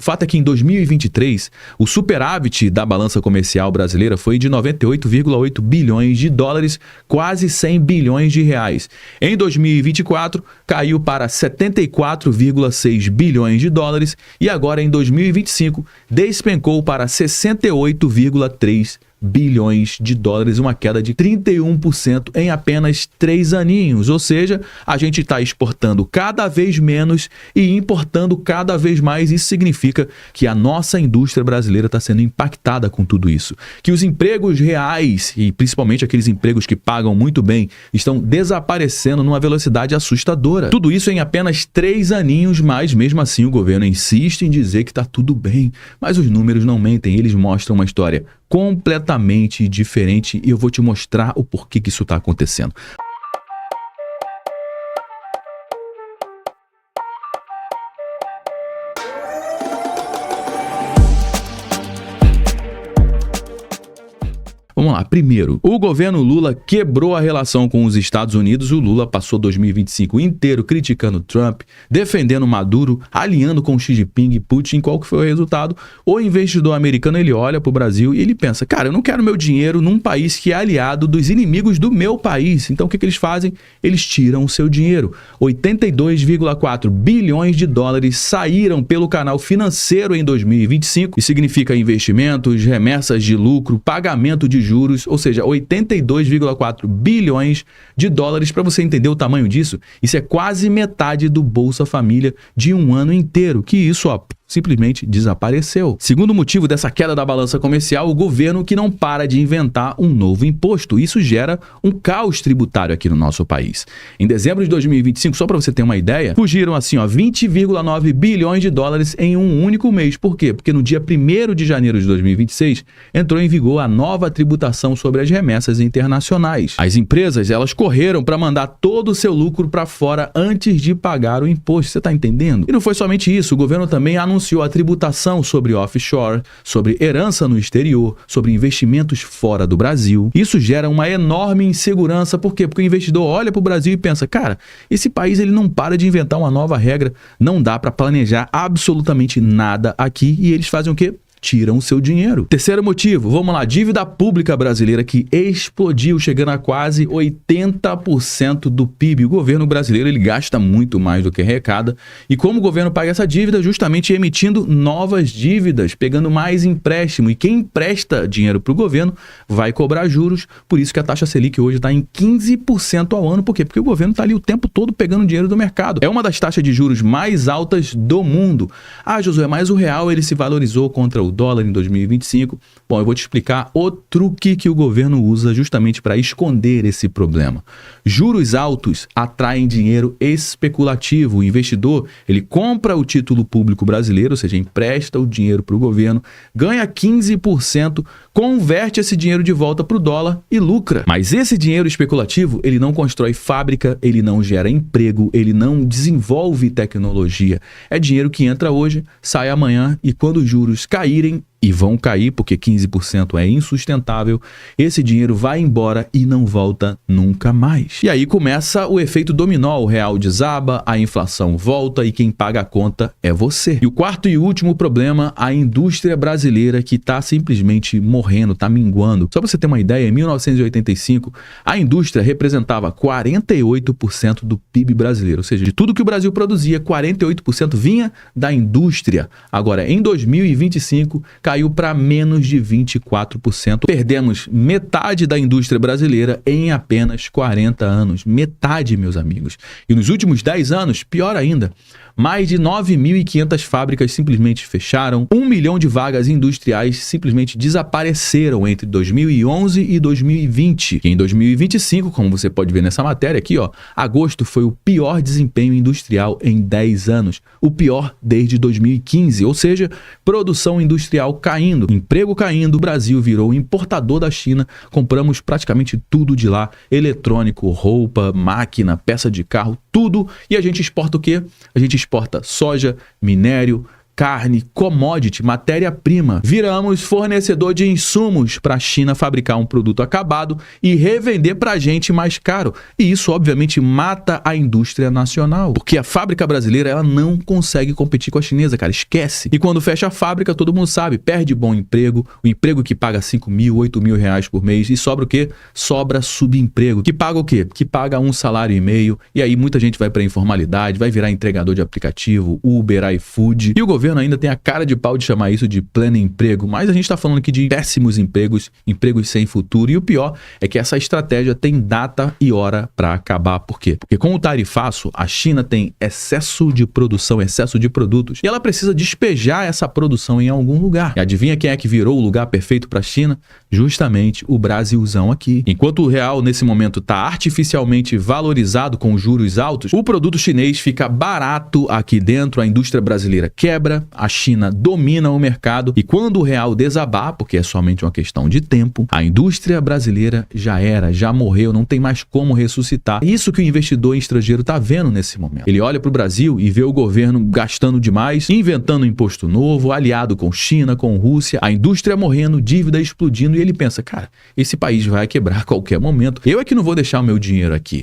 fato é que em 2023, o superávit da balança comercial brasileira foi de 98,8 bilhões de dólares, quase 100 bilhões de reais. Em 2024, caiu para 74,6 bilhões de dólares e agora em 2025 despencou para 68,3 bilhões de dólares, uma queda de 31% em apenas 3 aninhos. Ou seja, a gente está exportando cada vez menos e importando cada vez mais. Isso significa que a nossa indústria brasileira está sendo impactada com tudo isso. Que os empregos reais, e principalmente aqueles empregos que pagam muito bem, estão desaparecendo numa velocidade assustadora. Tudo isso em apenas 3 aninhos, mas mesmo assim o governo insiste em dizer que está tudo bem. Mas os números não mentem, eles mostram uma história completamente diferente e eu vou te mostrar o porquê que isso está acontecendo. Vamos lá, primeiro, o governo Lula quebrou a relação com os Estados Unidos. O Lula passou 2025 inteiro criticando Trump, defendendo Maduro, alinhando com Xi Jinping e Putin. Qual que foi o resultado? O investidor americano, ele olha para o Brasil e ele pensa, cara, eu não quero meu dinheiro num país que é aliado dos inimigos do meu país. Então o que eles fazem? Eles tiram o seu dinheiro. 82,4 bilhões de dólares saíram pelo canal financeiro em 2025. Isso significa investimentos, remessas de lucro, pagamento de juros, ou seja, 82,4 bilhões de dólares. Para você entender o tamanho disso, isso é quase metade do Bolsa Família de um ano inteiro, que isso, simplesmente desapareceu. Segundo motivo dessa queda da balança comercial, o governo que não para de inventar um novo imposto. Isso gera um caos tributário aqui no nosso país. Em dezembro de 2025, só para você ter uma ideia, fugiram assim, 20,9 bilhões de dólares em um único mês. Por quê? Porque no dia 1º de janeiro de 2026, entrou em vigor a nova tributação sobre as remessas internacionais. As empresas, elas correram para mandar todo o seu lucro para fora antes de pagar o imposto. Você está entendendo? E não foi somente isso, o governo também anunciou a tributação sobre offshore, sobre herança no exterior, sobre investimentos fora do Brasil. Isso gera uma enorme insegurança. Por quê? Porque o investidor olha para o Brasil e pensa, cara, esse país ele não para de inventar uma nova regra, não dá para planejar absolutamente nada aqui e eles fazem o quê? Tiram o seu dinheiro. Terceiro motivo, vamos lá, dívida pública brasileira que explodiu, chegando a quase 80% do PIB. O governo brasileiro, ele gasta muito mais do que arrecada. E como o governo paga essa dívida? Justamente emitindo novas dívidas, pegando mais empréstimo. E quem empresta dinheiro para o governo vai cobrar juros. Por isso que a taxa Selic hoje está em 15% ao ano. Por quê? Porque o governo está ali o tempo todo pegando dinheiro do mercado. É uma das taxas de juros mais altas do mundo. Ah, Josué, mas o real ele se valorizou contra o dólar em 2025. Bom, eu vou te explicar o truque que o governo usa justamente para esconder esse problema. Juros altos atraem dinheiro especulativo. O investidor, ele compra o título público brasileiro, ou seja, empresta o dinheiro para o governo, ganha 15%, converte esse dinheiro de volta para o dólar e lucra. Mas esse dinheiro especulativo, ele não constrói fábrica, ele não gera emprego, ele não desenvolve tecnologia. É dinheiro que entra hoje, sai amanhã e quando os juros caírem, e vão cair porque 15% é insustentável, esse dinheiro vai embora e não volta nunca mais. E aí começa o efeito dominó, o real desaba, a inflação volta e quem paga a conta é você. E o quarto e último problema, a indústria brasileira que está simplesmente morrendo, está minguando. Só para você ter uma ideia, em 1985, a indústria representava 48% do PIB brasileiro, ou seja, de tudo que o Brasil produzia, 48% vinha da indústria. Agora, em 2025, caiu para menos de 24%. Perdemos metade da indústria brasileira em apenas 40 anos. Metade, meus amigos. E nos últimos 10 anos, pior ainda, mais de 9.500 fábricas simplesmente fecharam, 1 milhão de vagas industriais simplesmente desapareceram entre 2011 e 2020. E em 2025, como você pode ver nessa matéria aqui, agosto foi o pior desempenho industrial em 10 anos, o pior desde 2015, ou seja, produção industrial caindo, emprego caindo, o Brasil virou importador da China, compramos praticamente tudo de lá, eletrônico, roupa, máquina, peça de carro, tudo, e a gente exporta o quê? A gente exporta soja, minério, carne, commodity, matéria-prima. Viramos fornecedor de insumos para a China fabricar um produto acabado e revender para a gente mais caro. E isso, obviamente, mata a indústria nacional, porque a fábrica brasileira ela não consegue competir com a chinesa, cara, esquece. E quando fecha a fábrica, todo mundo sabe, perde bom emprego, o emprego que paga 5 mil, 8 mil reais por mês, e sobra o quê? Sobra subemprego, que paga o quê? Que paga 1,5 salário, e aí muita gente vai para a informalidade, vai virar entregador de aplicativo, Uber, iFood, e o governo ainda tem a cara de pau de chamar isso de pleno emprego, mas a gente está falando aqui de péssimos empregos, empregos sem futuro, e o pior é que essa estratégia tem data e hora para acabar. Por quê? Porque com o tarifaço, a China tem excesso de produção, excesso de produtos, e ela precisa despejar essa produção em algum lugar. E adivinha quem é que virou o lugar perfeito para a China? Justamente o Brasilzão aqui. Enquanto o real nesse momento está artificialmente valorizado com juros altos, o produto chinês fica barato aqui dentro, a indústria brasileira quebra, a China domina o mercado e quando o real desabar, porque é somente uma questão de tempo, a indústria brasileira já era, já morreu, não tem mais como ressuscitar. Isso que o investidor estrangeiro está vendo nesse momento. Ele olha para o Brasil e vê o governo gastando demais, inventando imposto novo, aliado com China, com Rússia, a indústria morrendo, dívida explodindo e ele pensa, cara, esse país vai quebrar a qualquer momento. Eu é que não vou deixar o meu dinheiro aqui.